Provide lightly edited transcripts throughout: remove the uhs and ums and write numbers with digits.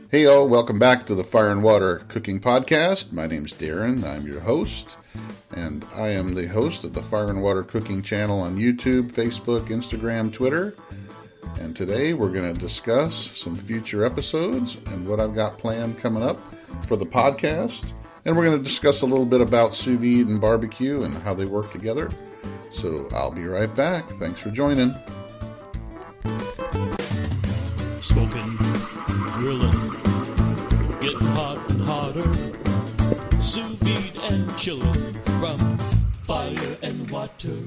Hey all, welcome back to the Fire and Water Cooking Podcast. My name's Darren, I'm your host, and I am the host of the Fire and Water Cooking channel on YouTube, Facebook, Instagram, Twitter. And today we're going to discuss some future episodes and what I've got planned coming up for the podcast. And we're going to discuss a little bit about sous vide and barbecue and how they work together. So I'll be right back. Thanks for joining. Smoking, grilling, getting hot and hotter, sous vide and chilling from fire and water.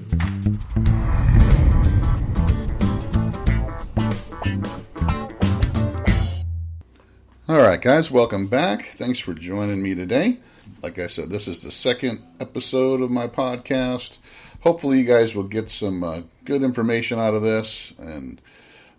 All right, guys, welcome back. Thanks for joining me today. Like I said, this is the second episode of my podcast. Hopefully you guys will get some good information out of this and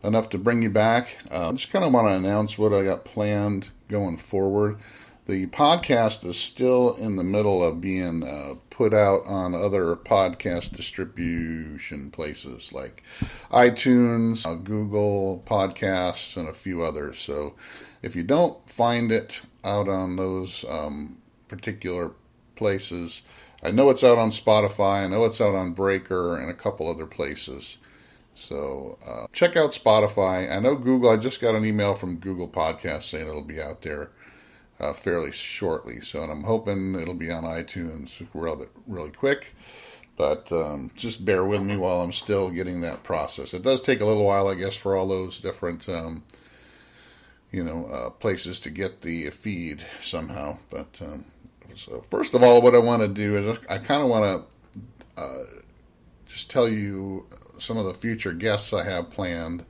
enough to bring you back. I just kind of want to announce what I got planned going forward. The podcast is still in the middle of being put out on other podcast distribution places like iTunes, Google Podcasts, and a few others. So if you don't find it out on those particular places, I know it's out on Spotify, I know it's out on Breaker, and a couple other places. So check out Spotify. I know Google, I just got an email from Google Podcasts saying it'll be out there fairly shortly. So and I'm hoping it'll be on iTunes really quick. But just bear with me while I'm still getting that process. It does take a little while, I guess, for all those different places to get the feed somehow. But so first of all, what I want to do is I kind of want to just tell you some of the future guests I have planned,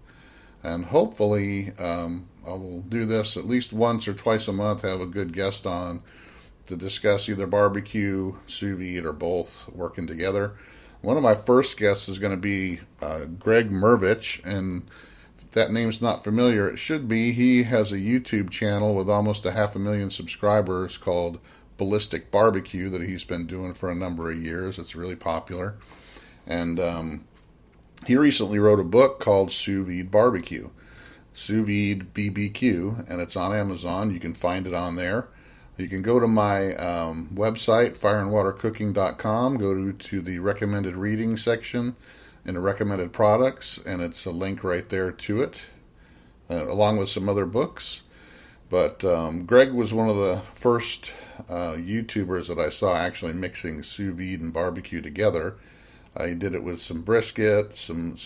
and hopefully I will do this at least once or twice a month, have a good guest on to discuss either barbecue, sous vide, or both working together. One of my first guests is going to be Greg Mervich, and if that name's not familiar, it should be. He has a YouTube channel with almost 500,000 subscribers called Ballistic Barbecue that he's been doing for a number of years. It's really popular. And he recently wrote a book called Sous Vide Barbecue, Sous Vide BBQ, and it's on Amazon. You can find it on there. You can go to my website, fireandwatercooking.com, go to the recommended reading section in the recommended products, and it's a link right there to it, along with some other books. But Greg was one of the first YouTubers that I saw actually mixing sous vide and barbecue together. He did it with some brisket, some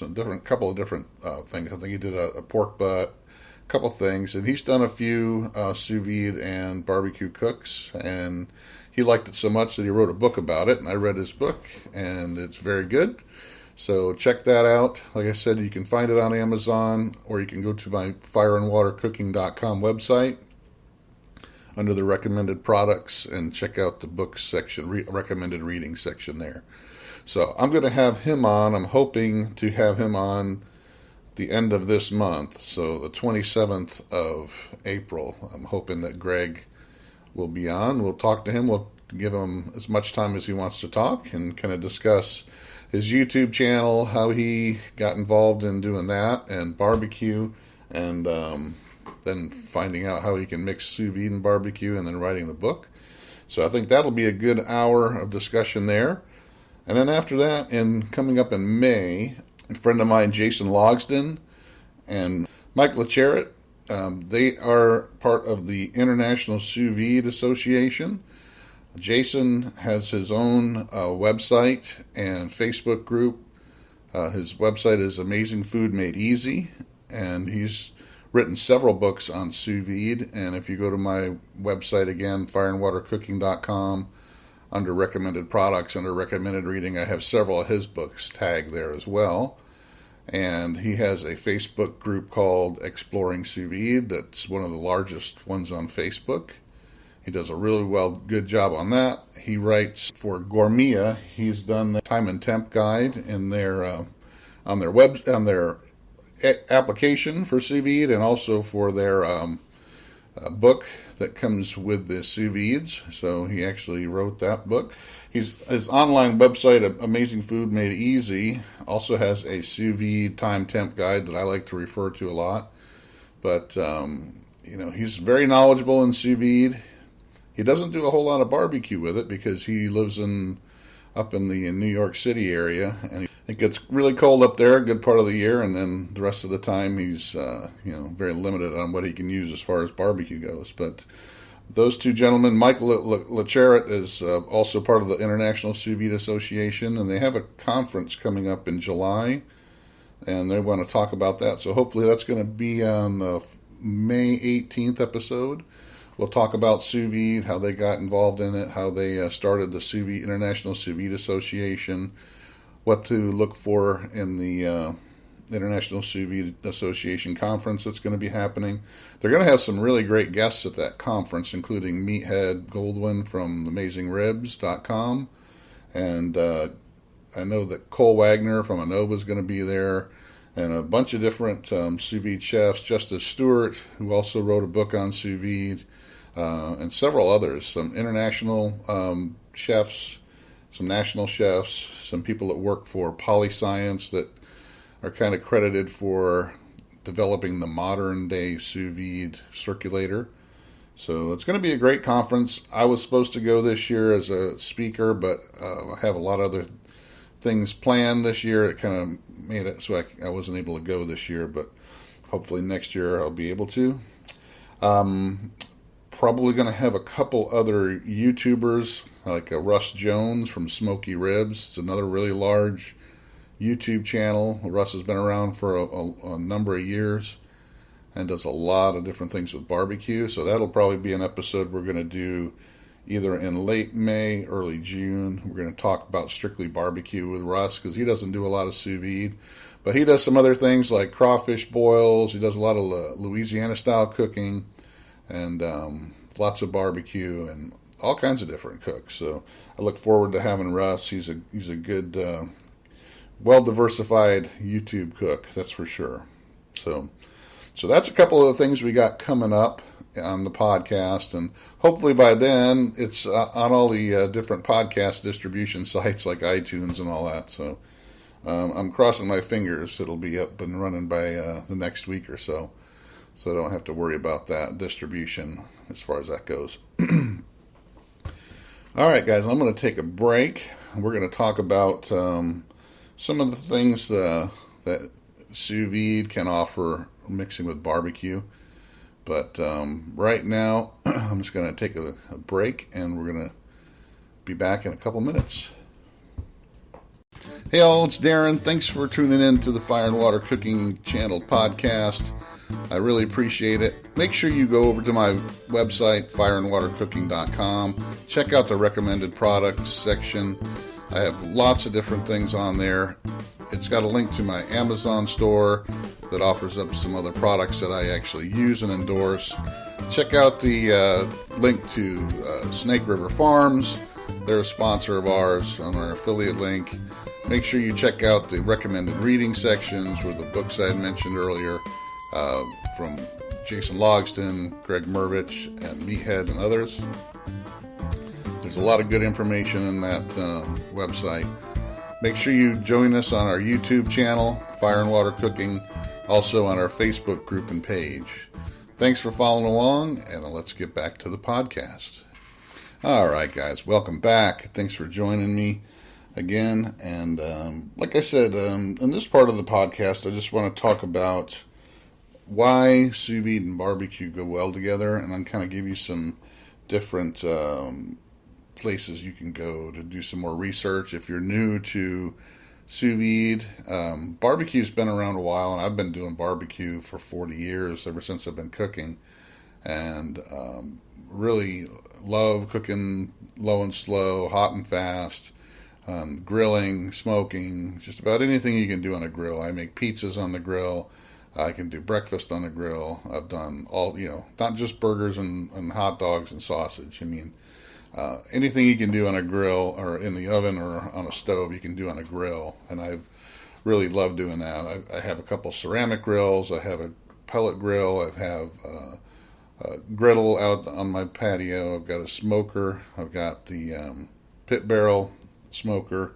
couple of different things. I think he did a pork butt, a couple things, and he's done a few sous vide and barbecue cooks, and he liked it so much that he wrote a book about it, and I read his book, and it's very good. So check that out. Like I said, you can find it on Amazon, or you can go to my fireandwatercooking.com website under the recommended products and check out the books section, recommended reading section there. So I'm going to have him on. I'm hoping to have him on the end of this month, so the 27th of April. I'm hoping that Greg will be on. We'll talk to him. We'll give him as much time as he wants to talk and kind of discuss his YouTube channel, how he got involved in doing that, and barbecue, and then finding out how he can mix sous vide and barbecue, and then writing the book. So I think that'll be a good hour of discussion there. And then after that, coming up in May, a friend of mine, Jason Logsden, and Mike LeCherrit, they are part of the International Sous Vide Association. Jason has his own website and Facebook group. His website is Amazing Food Made Easy, and he's written several books on sous vide. And if you go to my website again, fireandwatercooking.com, under recommended products, under recommended reading, I have several of his books tagged there as well. And he has a Facebook group called Exploring Sous Vide that's one of the largest ones on Facebook. He does a really good job on that. He writes for Gourmia. He's done the time and temp guide in their on their application for sous vide, and also for their book that comes with the sous vides. So he actually wrote that book. His online website, Amazing Food Made Easy, also has a sous vide time temp guide that I like to refer to a lot. But he's very knowledgeable in sous vide. He doesn't do a whole lot of barbecue with it because he lives up in the New York City area, and it gets really cold up there a good part of the year, and then the rest of the time he's very limited on what he can use as far as barbecue goes. But those two gentlemen, Mike LeCharret is also part of the International Sous Vide Association, and they have a conference coming up in July, and they want to talk about that. So hopefully that's going to be on the May 18th episode. We'll talk about sous vide, how they got involved in it, how they started the International Sous Vide Association, what to look for in the International Sous Vide Association conference that's going to be happening. They're going to have some really great guests at that conference, including Meathead Goldwyn from AmazingRibs.com, and I know that Cole Wagner from Anova is going to be there, and a bunch of different sous vide chefs. Justice Stewart, who also wrote a book on sous vide, and several others. Some international chefs, some national chefs, some people that work for Polyscience that are kind of credited for developing the modern day sous vide circulator. So it's going to be a great conference. I was supposed to go this year as a speaker, but I have a lot of other things planned this year. It kind of made it so I wasn't able to go this year, but hopefully next year I'll be able to. Probably going to have a couple other YouTubers, like Russ Jones from Smoky Ribs. It's another really large YouTube channel. Russ has been around for a number of years and does a lot of different things with barbecue. So that'll probably be an episode we're going to do either in late May, early June. We're going to talk about strictly barbecue with Russ because he doesn't do a lot of sous vide. But he does some other things like crawfish boils. He does a lot of Louisiana-style cooking and lots of barbecue and all kinds of different cooks. So I look forward to having Russ. He's a good, well-diversified YouTube cook, that's for sure. So that's a couple of the things we got coming up on the podcast, and hopefully by then it's on all the different podcast distribution sites like iTunes and all that. So I'm crossing my fingers it'll be up and running by the next week or so I don't have to worry about that distribution as far as that goes. All right, guys, I'm going to take a break. We're going to talk about some of the things that sous vide can offer mixing with barbecue. But right now, I'm just going to take a break, and we're going to be back in a couple minutes. Hey all, it's Darren. Thanks for tuning in to the Fire and Water Cooking Channel podcast. I really appreciate it. Make sure you go over to my website, fireandwatercooking.com. Check out the recommended products section. I have lots of different things on there. It's got a link to my Amazon store that offers up some other products that I actually use and endorse. Check out the link to Snake River Farms. They're a sponsor of ours on our affiliate link. Make sure you check out the recommended reading sections where the books I had mentioned earlier from Jason Logston, Greg Mervich, and Meathead and others. There's a lot of good information in that website. Make sure you join us on our YouTube channel, Fire and Water Cooking, also on our Facebook group and page. Thanks for following along, and let's get back to the podcast. All right, guys, welcome back. Thanks for joining me again. And like I said, in this part of the podcast, I just want to talk about why sous vide and barbecue go well together, and I'm kind of give you some different places you can go to do some more research. If you're new to sous vide, barbecue's been around a while, and I've been doing barbecue for 40 years, ever since I've been cooking, and really love cooking low and slow, hot and fast, grilling, smoking, just about anything you can do on a grill. I make pizzas on the grill. I can do breakfast on the grill. I've done all, not just burgers and hot dogs and sausage. I mean, anything you can do on a grill or in the oven or on a stove, you can do on a grill. And I've really loved doing that. I have a couple ceramic grills. I have a pellet grill. I have a griddle out on my patio. I've got a smoker. I've got the pit barrel smoker.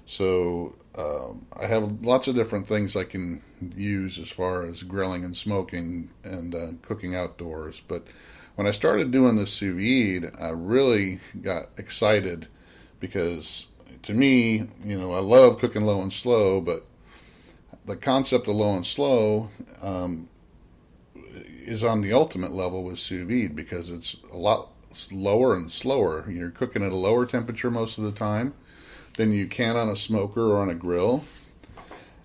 So I have lots of different things I can use as far as grilling and smoking and cooking outdoors. But when I started doing the sous vide, I really got excited because to me, I love cooking low and slow, but the concept of low and slow is on the ultimate level with sous vide because it's a lot lower and slower. You're cooking at a lower temperature most of the time than you can on a smoker or on a grill,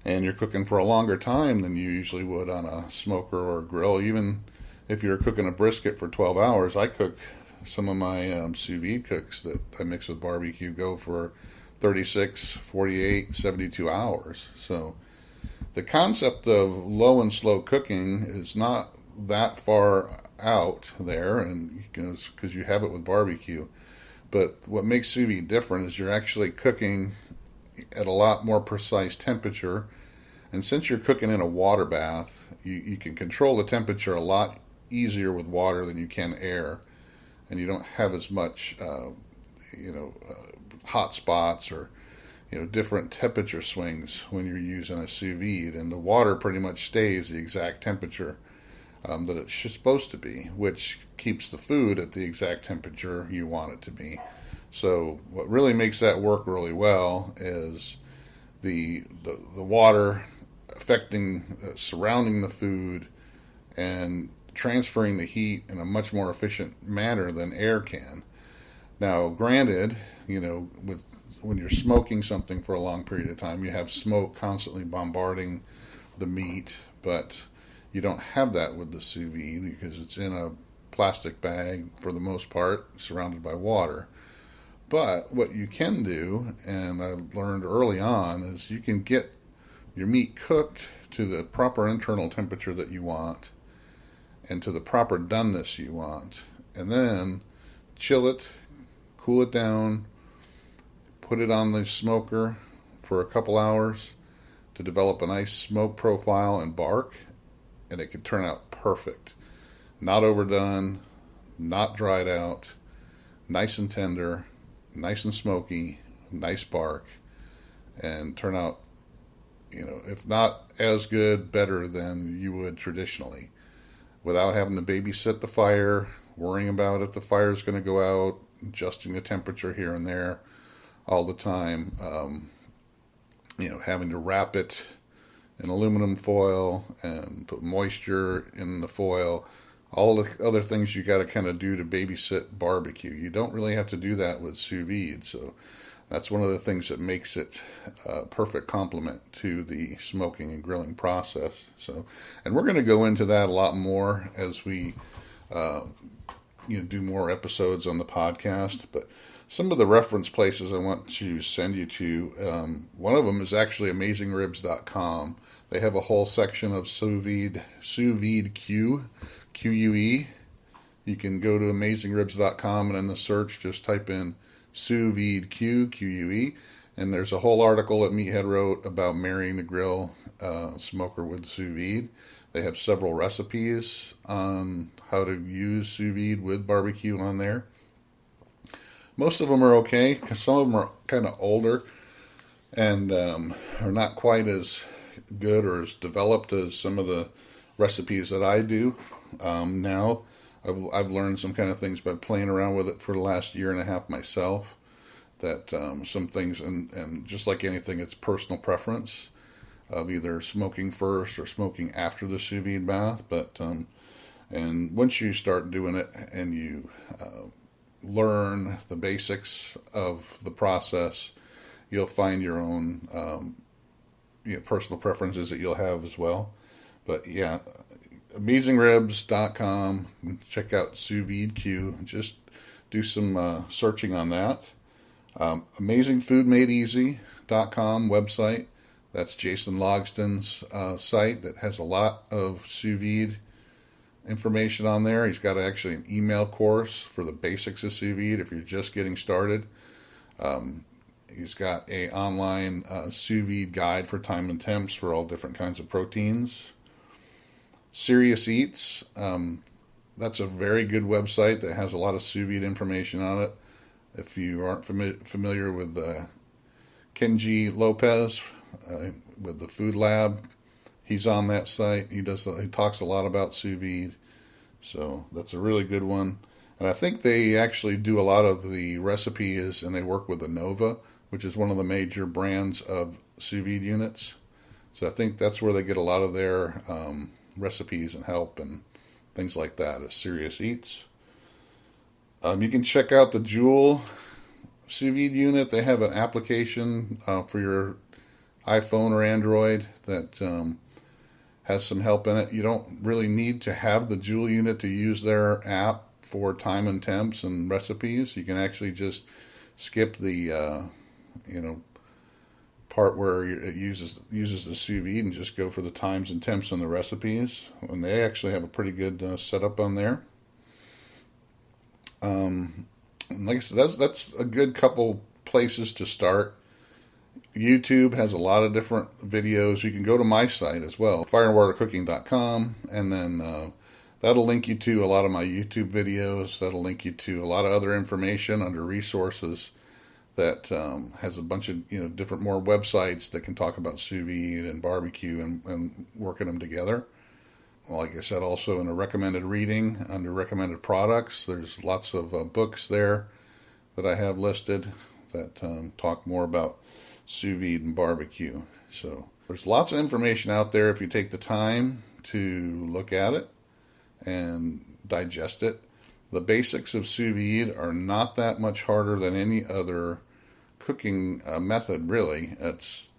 and you're cooking for a longer time than you usually would on a smoker or a grill. Even if you're cooking a brisket for 12 hours, I cook some of my sous vide cooks that I mix with barbecue go for 36, 48, 72 hours. So the concept of low and slow cooking is not that far out there, and because you have it with barbecue. But what makes sous vide different is you're actually cooking at a lot more precise temperature. And since you're cooking in a water bath, you can control the temperature a lot easier with water than you can air. And you don't have as much, hot spots or, different temperature swings when you're using a sous vide. And the water pretty much stays the exact temperature that it's supposed to be, which keeps the food at the exact temperature you want it to be. So what really makes that work really well is the water affecting, surrounding the food and transferring the heat in a much more efficient manner than air can. Now, granted, when you're smoking something for a long period of time, you have smoke constantly bombarding the meat, but you don't have that with the sous vide because it's in a plastic bag for the most part, surrounded by water. But what you can do, and I learned early on, is you can get your meat cooked to the proper internal temperature that you want and to the proper doneness you want. And then chill it, cool it down, put it on the smoker for a couple hours to develop a nice smoke profile and bark, and it can turn out perfect. Not overdone, not dried out, nice and tender, nice and smoky, nice bark, and turn out, if not as good, better than you would traditionally, without having to babysit the fire, worrying about if the fire is going to go out, adjusting the temperature here and there all the time, having to wrap it in aluminum foil and put moisture in the foil, all the other things you got to kind of do to babysit barbecue. You don't really have to do that with sous vide, so that's one of the things that makes it a perfect complement to the smoking and grilling process. So, and we're going to go into that a lot more as we do more episodes on the podcast, but some of the reference places I want to send you to, one of them is actually AmazingRibs.com. They have a whole section of sous vide QUE. You can go to AmazingRibs.com and in the search just type in sous vide QUE, and there's a whole article that Meathead wrote about marrying the grill smoker with sous vide. They have several recipes on how to use sous vide with barbecue on there. Most of them are okay, because some of them are kind of older and are not quite as good or as developed as some of the recipes that I do now. I've learned some kind of things by playing around with it for the last year and a half myself, that some things, and just like anything, it's personal preference of either smoking first or smoking after the sous vide bath. But and once you start doing it and you learn the basics of the process, you'll find your own personal preferences that you'll have as well. But yeah, AmazingRibs.com, check out Sous Vide Q. Just do some searching on that. AmazingFoodMadeEasy.com website. That's Jason Logston's site that has a lot of sous vide information on there. He's got actually an email course for the basics of sous vide if you're just getting started. He's got a online sous vide guide for time and temps for all different kinds of proteins. Serious Eats, that's a very good website that has a lot of sous vide information on it. If you aren't familiar with Kenji Lopez with the Food Lab. He's on that site. He talks a lot about sous vide, so that's a really good one. And I think they actually do a lot of the recipes, and they work with Anova, which is one of the major brands of sous vide units. So I think that's where they get a lot of their recipes and help and things like that, is Serious Eats. You can check out the Joule sous vide unit. They have an application for your iPhone or Android that has some help in it. You don't really need to have the Joule unit to use their app for time and temps and recipes. You can actually just skip the part where it uses the sous vide and just go for the times and temps and the recipes. And they actually have a pretty good setup on there. Like I said, that's a good couple places to start. YouTube has a lot of different videos. You can go to my site as well, fireandwatercooking.com, and then that'll link you to a lot of my YouTube videos. That'll link you to a lot of other information under resources that has a bunch of different more websites that can talk about sous vide and barbecue and working them together. Like I said, also in a recommended reading under recommended products, there's lots of books there that I have listed that talk more about sous vide and barbecue. So there's lots of information out there if you take the time to look at it and digest it. The basics of sous vide are not that much harder than any other cooking method, really. It's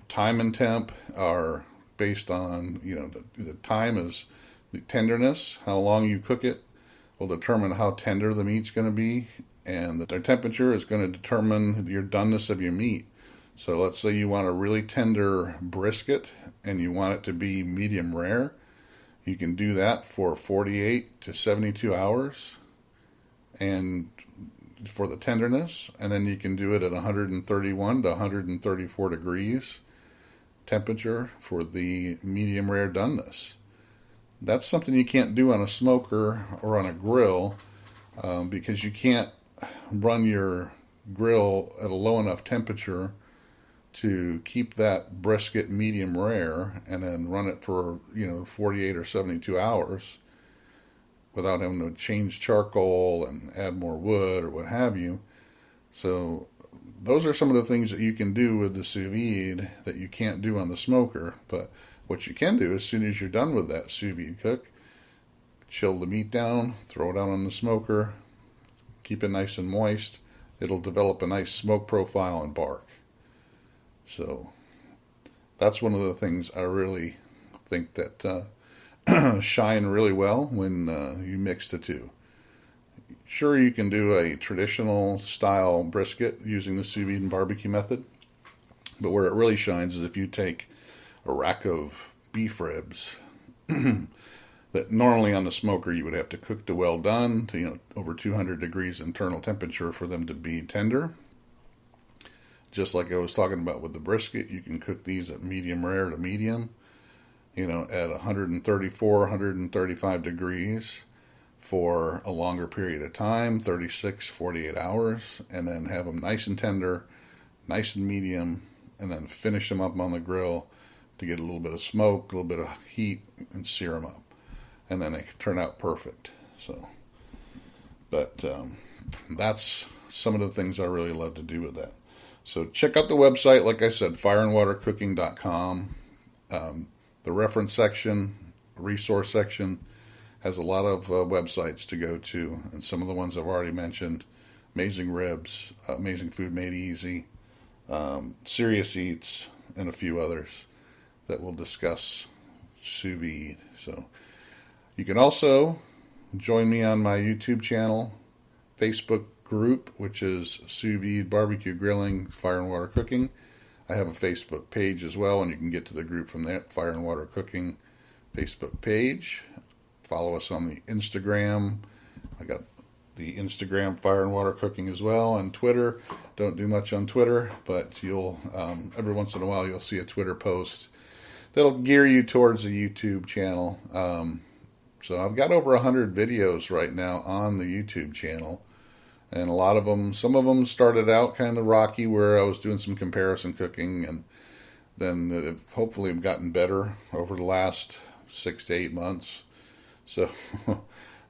time and temp are based on, the time is the tenderness. How long you cook it will determine how tender the meat's going to be, and the temperature is going to determine your doneness of your meat. So let's say you want a really tender brisket and you want it to be medium rare. You can do that for 48 to 72 hours and for the tenderness, and then you can do it at 131 to 134 degrees temperature for the medium rare doneness. That's something you can't do on a smoker or on a grill because you can't run your grill at a low enough temperature to keep that brisket medium rare and then run it for 48 or 72 hours without having to change charcoal and add more wood or what have you. So those are some of the things that you can do with the sous vide that you can't do on the smoker. But what you can do, as soon as you're done with that sous vide cook, chill the meat down, throw it out on the smoker, keep it nice and moist. It'll develop a nice smoke profile and bark. So that's one of the things I really think that shine really well when you mix the two. Sure, you can do a traditional style brisket using the sous vide and barbecue method, but where it really shines is if you take a rack of beef ribs that normally on the smoker you would have to cook to well done to over 200 degrees internal temperature for them to be tender. Just like I was talking about with the brisket, you can cook these at medium rare to medium, at 134, 135 degrees for a longer period of time, 36, 48 hours, and then have them nice and tender, nice and medium, and then finish them up on the grill to get a little bit of smoke, a little bit of heat, and sear them up. And then they can turn out perfect. So, but that's some of the things I really love to do with that. So check out the website, like I said, fireandwatercooking.com. The reference section, resource section, has a lot of websites to go to, and some of the ones I've already mentioned: Amazing Ribs, Amazing Food Made Easy, Serious Eats, and a few others that will discuss sous vide. So you can also join me on my YouTube channel, Facebook group, which is Sous Vide Barbecue Grilling, Fire and Water Cooking. I have a Facebook page as well, and you can get to the group from that Fire and Water Cooking Facebook page. Follow us on the Instagram. I got the Instagram Fire and Water Cooking as well, and Twitter. Don't do much on Twitter, but you'll every once in a while you'll see a Twitter post that'll gear you towards the YouTube channel. So I've got over 100 videos right now on the YouTube channel, And a lot of them, some of them started out kind of rocky, where I was doing some comparison cooking, and then hopefully have gotten better over the last 6 to 8 months. So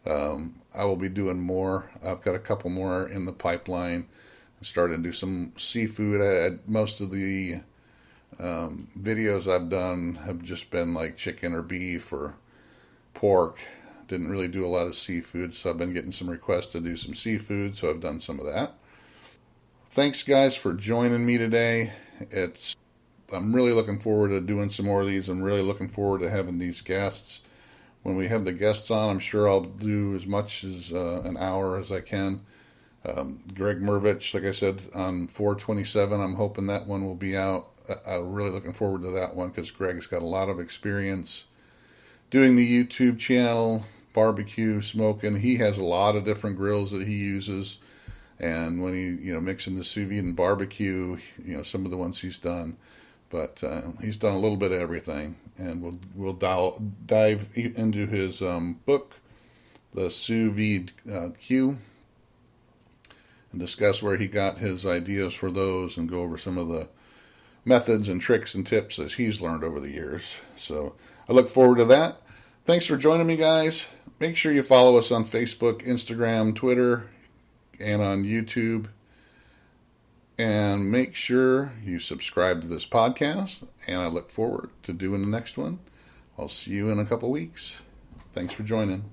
I will be doing more. I've got a couple more in the pipeline. I started to do some seafood. Most of the videos I've done have just been like chicken or beef or pork. Didn't really do a lot of seafood, so I've been getting some requests to do some seafood, so I've done some of that. Thanks, guys, for joining me today. I'm really looking forward to doing some more of these. I'm really looking forward to having these guests. When we have the guests on, I'm sure I'll do as much as an hour as I can. Greg Mervich, like I said, on 4/27, I'm hoping that one will be out. I'm really looking forward to that one because Greg's got a lot of experience doing the YouTube channel, barbecue, smoking. He has a lot of different grills that he uses. And when he, mixing the sous vide and barbecue, some of the ones he's done. But he's done a little bit of everything. And we'll dive into his book, the Sous Vide Q, and discuss where he got his ideas for those and go over some of the methods and tricks and tips that he's learned over the years. So I look forward to that. Thanks for joining me, guys. Make sure you follow us on Facebook, Instagram, Twitter, and on YouTube. And make sure you subscribe to this podcast. And I look forward to doing the next one. I'll see you in a couple weeks. Thanks for joining.